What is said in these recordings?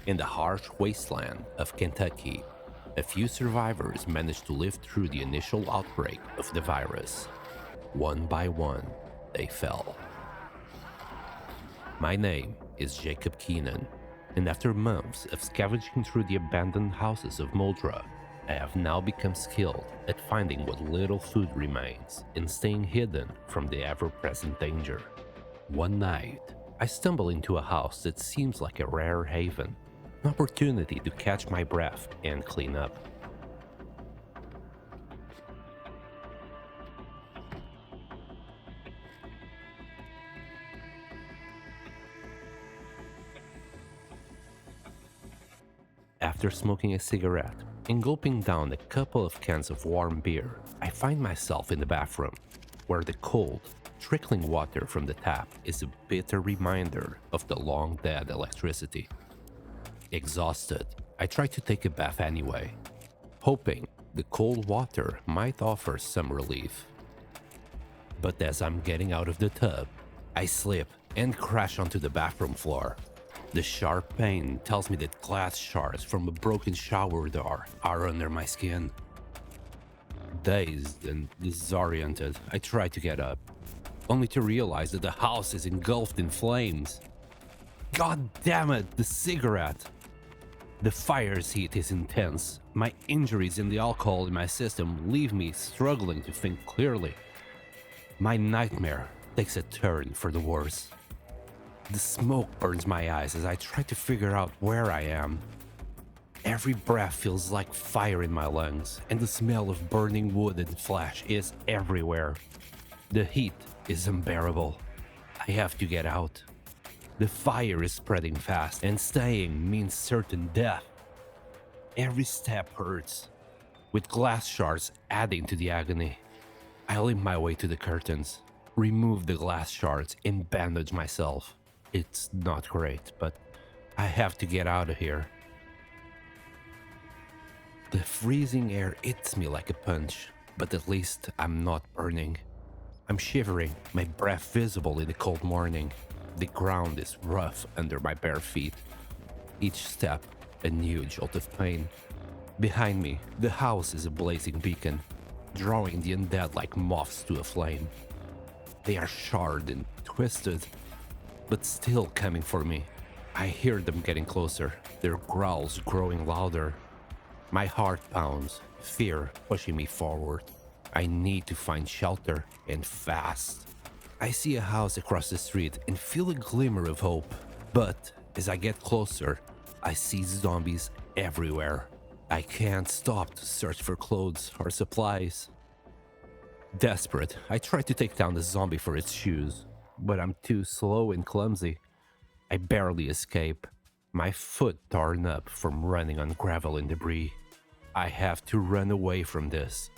In the harsh wasteland of Kentucky, a few survivors managed to live through the initial outbreak of the virus. One by one, they fell. My name is Jacob Keenan, and after months of scavenging through the abandoned houses of Muldraugh, I have now become skilled at finding what little food remains and staying hidden from the ever-present danger. One night, I stumble into a house that seems like a rare haven, an opportunity to catch my breath and clean up. After smoking a cigarette and gulping down a couple of cans of warm beer, I find myself in the bathroom, where the cold, trickling water from the tap is a bitter reminder of the long-dead electricity. Exhausted, I try to take a bath anyway, hoping the cold water might offer some relief. But as I'm getting out of the tub, I slip and crash onto the bathroom floor. The sharp pain tells me that glass shards from a broken shower door are under my skin. Dazed and disoriented, I try to get up, only to realize that the house is engulfed in flames. God damn it, the cigarette! The fire's heat is intense. My injuries and the alcohol in my system leave me struggling to think clearly. My nightmare takes a turn for the worse. The smoke burns my eyes as I try to figure out where I am. Every breath feels like fire in my lungs, and the smell of burning wood and flesh is everywhere. The heat is unbearable. I have to get out. The fire is spreading fast, and staying means certain death. Every step hurts, with glass shards adding to the agony. I limp my way to the curtains, remove the glass shards, and bandage myself. It's not great, but I have to get out of here. The freezing air hits me like a punch, but at least I'm not burning. I'm shivering, my breath visible in the cold morning. The ground is rough under my bare feet. Each step, a new jolt of pain. Behind me, the house is a blazing beacon, drawing the undead like moths to a flame. They are charred and twisted, but still coming for me. I hear them getting closer, their growls growing louder. My heart pounds, fear pushing me forward. I need to find shelter, and fast. I see a house across the street and feel a glimmer of hope. But as I get closer, I see zombies everywhere. I can't stop to search for clothes or supplies. Desperate, I try to take down the zombie for its shoes, but I'm too slow and clumsy. I barely escape, my foot torn up from running on gravel and debris. I have to run away from this.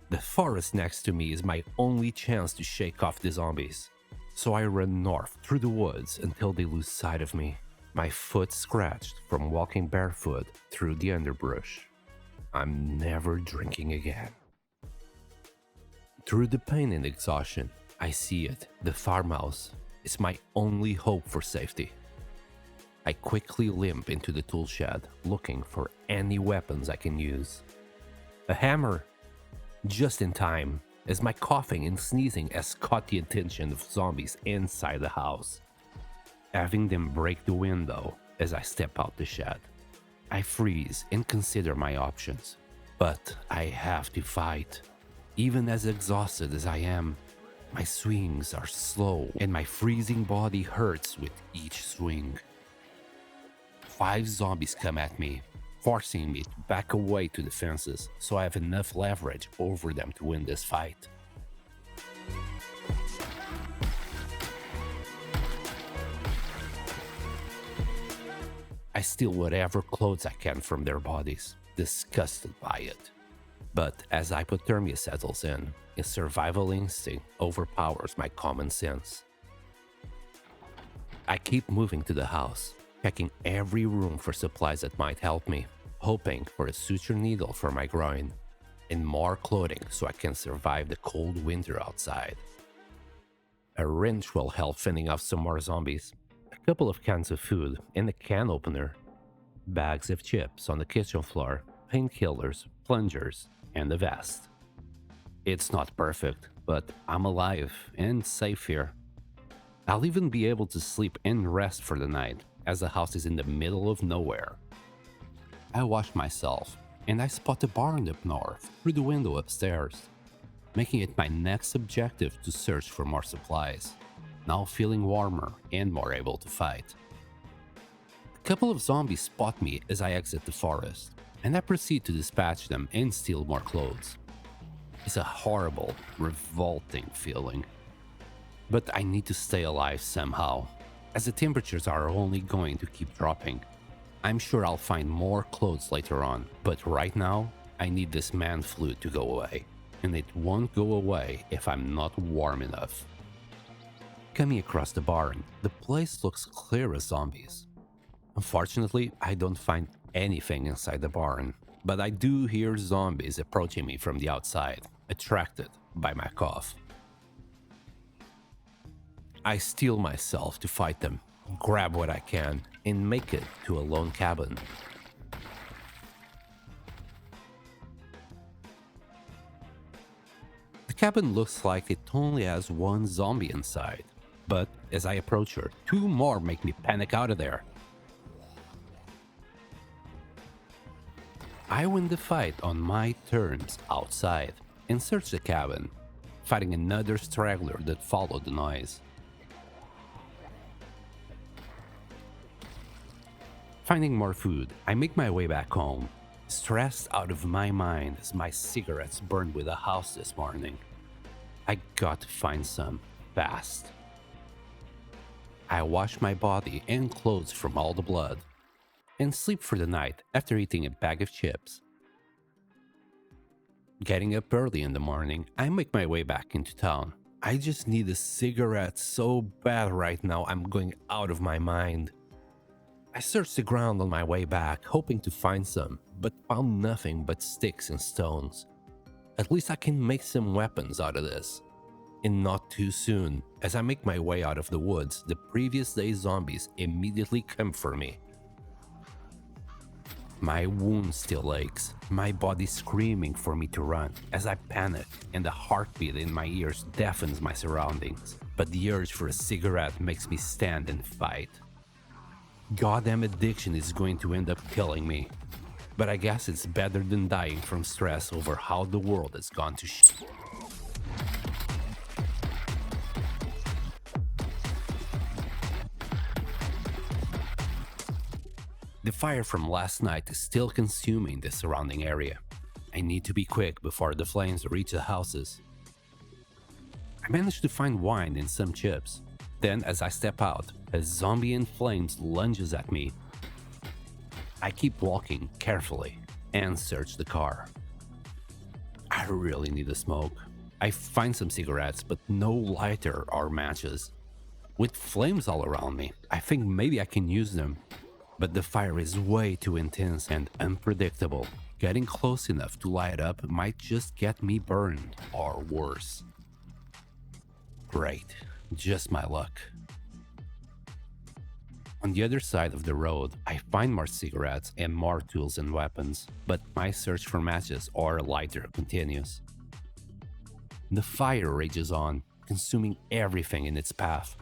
The forest next to me is my only chance to shake off the zombies. So I run north through the woods until they lose sight of me, my foot scratched from walking barefoot through the underbrush. I'm never drinking again. Through the pain and exhaustion, I see it. The farmhouse is my only hope for safety. I quickly limp into the tool shed, looking for any weapons I can use. A hammer! Just in time, as my coughing and sneezing has caught the attention of zombies inside the house. Having them break the window as I step out the shed. I freeze and consider my options, but I have to fight. Even as exhausted as I am, my swings are slow and my freezing body hurts with each swing. 5 zombies come at me, forcing me to back away to the fences so I have enough leverage over them to win this fight. I steal whatever clothes I can from their bodies, disgusted by it. But as hypothermia settles in, a survival instinct overpowers my common sense. I keep moving to the house, checking every room for supplies that might help me, hoping for a suture needle for my groin, and more clothing so I can survive the cold winter outside. A wrench will help fending off some more zombies, a couple of cans of food, and a can opener. bags of chips on the kitchen floor, painkillers, plungers, and a vest. It's not perfect, but I'm alive and safe here. I'll even be able to sleep and rest for the night, as the house is in the middle of nowhere. I wash myself, and I spot a barn up north through the window upstairs, making it my next objective to search for more supplies, now feeling warmer and more able to fight. A couple of zombies spot me as I exit the forest, and I proceed to dispatch them and steal more clothes. It's a horrible, revolting feeling. But I need to stay alive somehow, as the temperatures are only going to keep dropping. I'm sure I'll find more clothes later on, but right now, I need this man flu to go away, and it won't go away if I'm not warm enough. Coming across the barn, the place looks clear of zombies. Unfortunately, I don't find anything inside the barn, but I do hear zombies approaching me from the outside, attracted by my cough. I steel myself to fight them, grab what I can, and make it to a lone cabin. The cabin looks like it only has one zombie inside, but as I approach her, two more make me panic out of there. I win the fight on my terms outside and search the cabin, fighting another straggler that followed the noise. Finding more food, I make my way back home, stressed out of my mind as my cigarettes burned with the house this morning. I got to find some, fast. I wash my body and clothes from all the blood, and sleep for the night after eating a bag of chips. Getting up early in the morning, I make my way back into town. I just need a cigarette so bad right now, I'm going out of my mind. I searched the ground on my way back, hoping to find some, but found nothing but sticks and stones. At least I can make some weapons out of this. And not too soon. As I make my way out of the woods, the previous day's zombies immediately come for me. My wound still aches, my body screaming for me to run as I panic, and the heartbeat in my ears deafens my surroundings. But the urge for a cigarette makes me stand and fight. Goddamn addiction is going to end up killing me. But I guess it's better than dying from stress over how the world has gone to shit. The fire from last night is still consuming the surrounding area. I need to be quick before the flames reach the houses. I managed to find wine and some chips. Then, as I step out, a zombie in flames lunges at me. I keep walking carefully and search the car. I really need a smoke. I find some cigarettes, but no lighter or matches. With flames all around me, I think maybe I can use them. But the fire is way too intense and unpredictable. Getting close enough to light up might just get me burned, or worse. Great, just my luck. On the other side of the road, I find more cigarettes and more tools and weapons, but my search for matches or a lighter continues. The fire rages on, consuming everything in its path,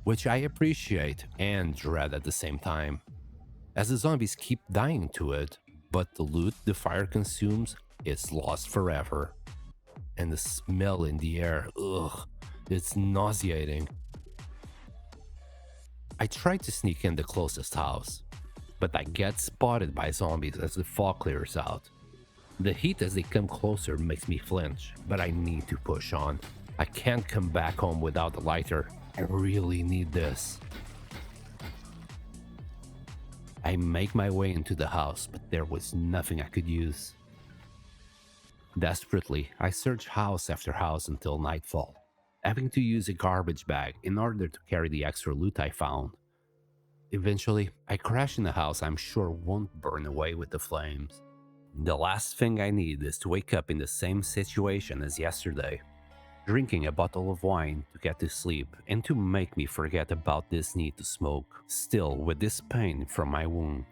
which I appreciate and dread at the same time, as the zombies keep dying to it, but the loot the fire consumes is lost forever. And the smell in the air, ugh, it's nauseating. I try to sneak in the closest house, but I get spotted by zombies as the fog clears out. The heat as they come closer makes me flinch, but I need to push on. I can't come back home without a lighter. I really need this. I make my way into the house, but there was nothing I could use. Desperately, I search house after house until nightfall, having to use a garbage bag in order to carry the extra loot I found. Eventually, I crash in a house I'm sure won't burn away with the flames. The last thing I need is to wake up in the same situation as yesterday, drinking a bottle of wine to get to sleep and to make me forget about this need to smoke, still with this pain from my wound.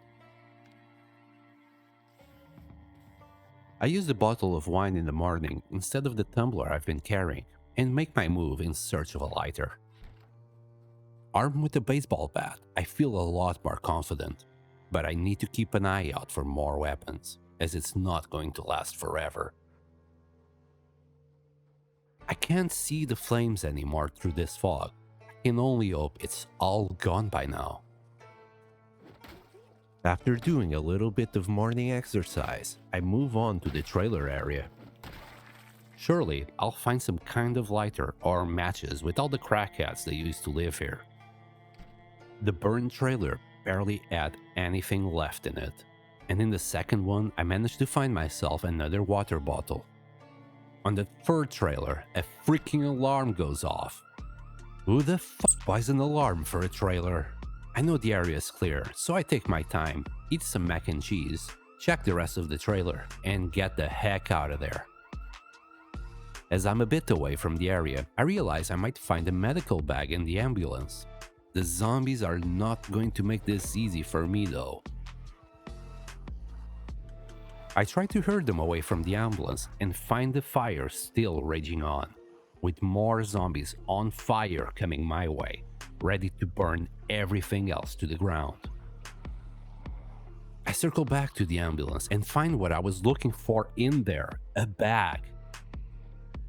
I use a bottle of wine in the morning instead of the tumbler I've been carrying and make my move in search of a lighter. Armed with a baseball bat, I feel a lot more confident, but I need to keep an eye out for more weapons, as it's not going to last forever. I can't see the flames anymore through this fog. I can only hope it's all gone by now. After doing a little bit of morning exercise, I move on to the trailer area. Surely, I'll find some kind of lighter or matches with all the crackheads that used to live here. The burned trailer barely had anything left in it, and in the second one, I managed to find myself another water bottle. On the third trailer, a freaking alarm goes off. Who the fuck buys an alarm for a trailer? I know the area is clear, so I take my time, eat some mac and cheese, check the rest of the trailer, and get the heck out of there. As I'm a bit away from the area, I realize I might find a medical bag in the ambulance. The zombies are not going to make this easy for me though. I try to herd them away from the ambulance and find the fire still raging on, with more zombies on fire coming my way, ready to burn everything else to the ground. I circle back to the ambulance and find what I was looking for in there, a bag.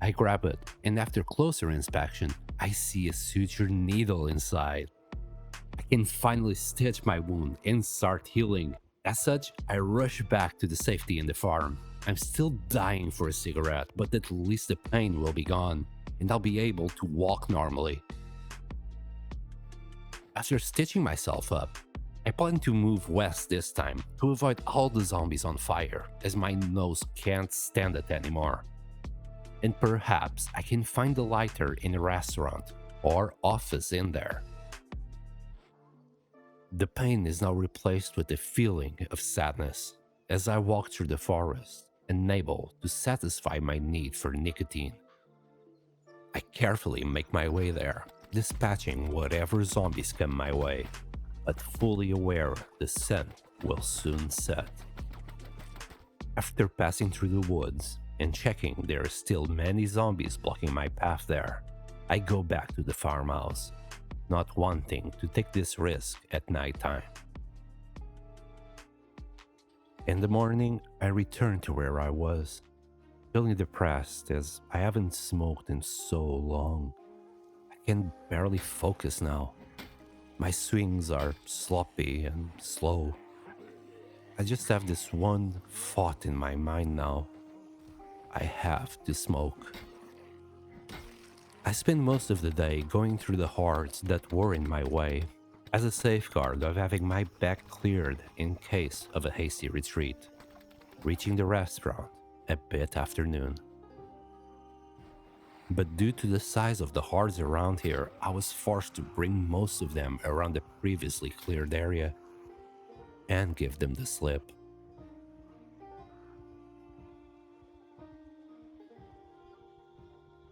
I grab it, and after closer inspection, I see a suture needle inside. I can finally stitch my wound and start healing. As such, I rush back to the safety in the farm. I'm still dying for a cigarette, but at least the pain will be gone, and I'll be able to walk normally. After stitching myself up, I plan to move west this time to avoid all the zombies on fire, as my nose can't stand it anymore. And perhaps I can find a lighter in a restaurant or office in there. The pain is now replaced with a feeling of sadness as I walk through the forest, unable to satisfy my need for nicotine. I carefully make my way there, dispatching whatever zombies come my way, but fully aware the sun will soon set. After passing through the woods and checking there are still many zombies blocking my path there, I go back to the farmhouse, not wanting to take this risk at nighttime. In the morning, I return to where I was, feeling depressed as I haven't smoked in so long. I can barely focus now. My swings are sloppy and slow. I just have this one thought in my mind now. I have to smoke. I spend most of the day going through the hordes that were in my way, as a safeguard of having my back cleared in case of a hasty retreat, reaching the restaurant a bit after noon. But due to the size of the hordes around here, I was forced to bring most of them around the previously cleared area and give them the slip.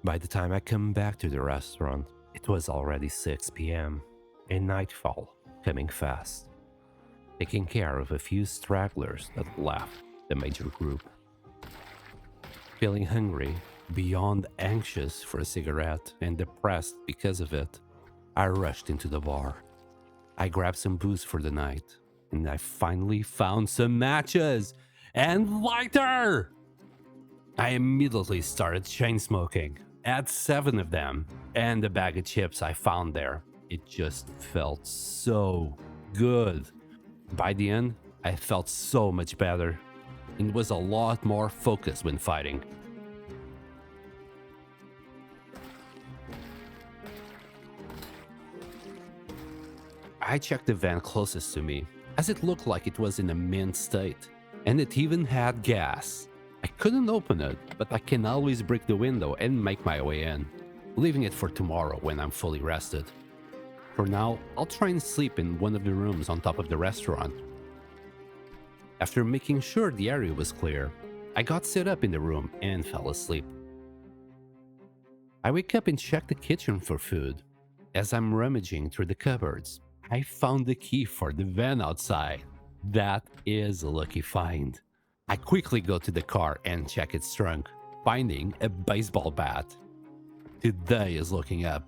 By the time I come back to the restaurant, it was already 6 p.m. and nightfall coming fast, taking care of a few stragglers that left the major group. Feeling hungry, beyond anxious for a cigarette and depressed because of it, I rushed into the bar. I grabbed some booze for the night, and I finally found some matches and lighter! I immediately started chain smoking. Had 7 of them, and the bag of chips I found there. It just felt so good. By the end, I felt so much better, and was a lot more focused when fighting. I checked the van closest to me, as it looked like it was in a mint state, and it even had gas. I couldn't open it, but I can always break the window and make my way in, leaving it for tomorrow when I'm fully rested. For now, I'll try and sleep in one of the rooms on top of the restaurant. After making sure the area was clear, I got set up in the room and fell asleep. I wake up and check the kitchen for food. As I'm rummaging through the cupboards, I found the key for the van outside. That is a lucky find. I quickly go to the car and check its trunk, finding a baseball bat. Today is looking up.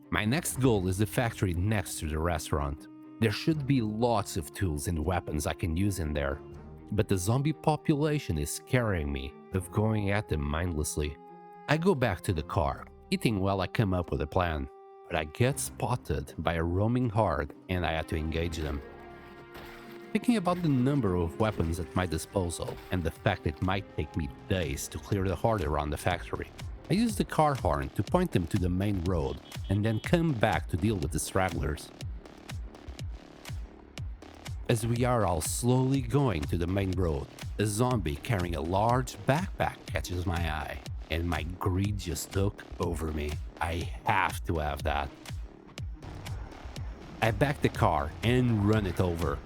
My next goal is the factory next to the restaurant. There should be lots of tools and weapons I can use in there, but the zombie population is scaring me of going at them mindlessly. I go back to the car, eating while I come up with a plan, but I get spotted by a roaming horde and I have to engage them. Thinking about the number of weapons at my disposal and the fact it might take me days to clear the horde around the factory, I use the car horn to point them to the main road and then come back to deal with the stragglers. As we are all slowly going to the main road, a zombie carrying a large backpack catches my eye, and my greed just took over me. I have to have that. I back the car and run it over.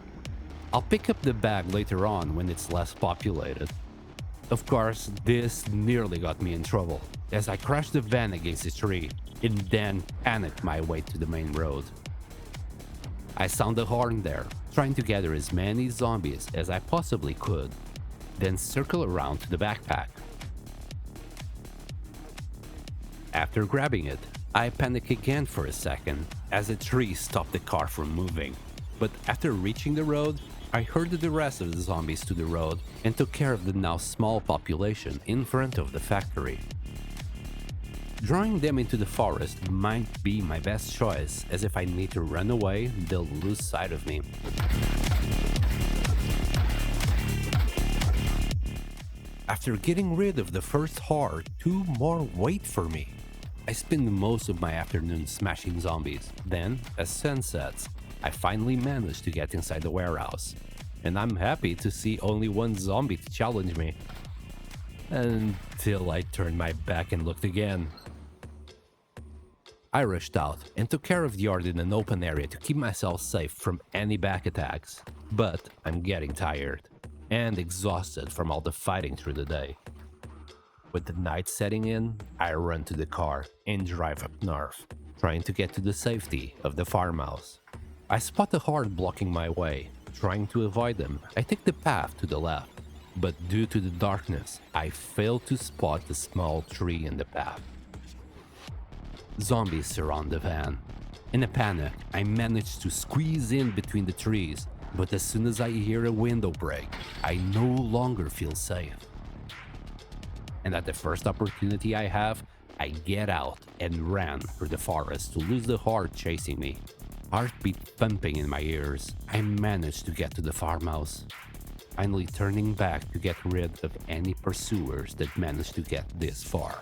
I'll pick up the bag later on when it's less populated. Of course, this nearly got me in trouble, as I crashed the van against a tree and then panicked my way to the main road. I sound the horn there, trying to gather as many zombies as I possibly could, then circle around to the backpack. After grabbing it, I panic again for a second as a tree stopped the car from moving. But after reaching the road, I herded the rest of the zombies to the road and took care of the now small population in front of the factory. Drawing them into the forest might be my best choice, as if I need to run away, they'll lose sight of me. After getting rid of the first horde, 2 more wait for me. I spend most of my afternoon smashing zombies. Then, as sun sets, I finally manage to get inside the warehouse. And I'm happy to see only 1 zombie to challenge me. Until I turned my back and looked again. I rushed out and took care of the yard in an open area to keep myself safe from any back attacks. But I'm getting tired and exhausted from all the fighting through the day. With the night setting in, I run to the car and drive up north, trying to get to the safety of the farmhouse. I spot the horde blocking my way. Trying to avoid them, I take the path to the left, but due to the darkness, I fail to spot the small tree in the path. Zombies surround the van. In a panic, I manage to squeeze in between the trees, but as soon as I hear a window break, I no longer feel safe. And at the first opportunity I have, I get out and ran through the forest to lose the horde chasing me. Heartbeat thumping in my ears, I managed to get to the farmhouse, finally turning back to get rid of any pursuers that managed to get this far.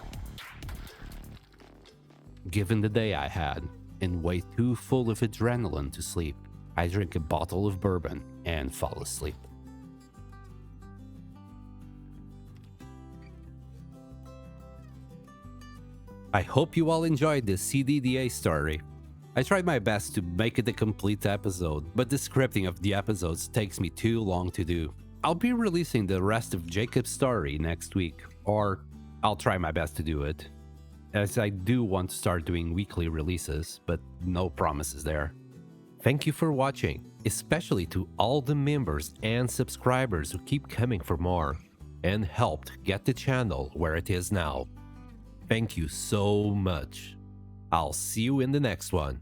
Given the day I had, and way too full of adrenaline to sleep, I drink a bottle of bourbon and fall asleep. I hope you all enjoyed this CDDA story. I tried my best to make it a complete episode, but the scripting of the episodes takes me too long to do. I'll be releasing the rest of Jacob's story next week, or I'll try my best to do it, as I do want to start doing weekly releases, but no promises there. Thank you for watching, especially to all the members and subscribers who keep coming for more, and helped get the channel where it is now. Thank you so much. I'll see you in the next one.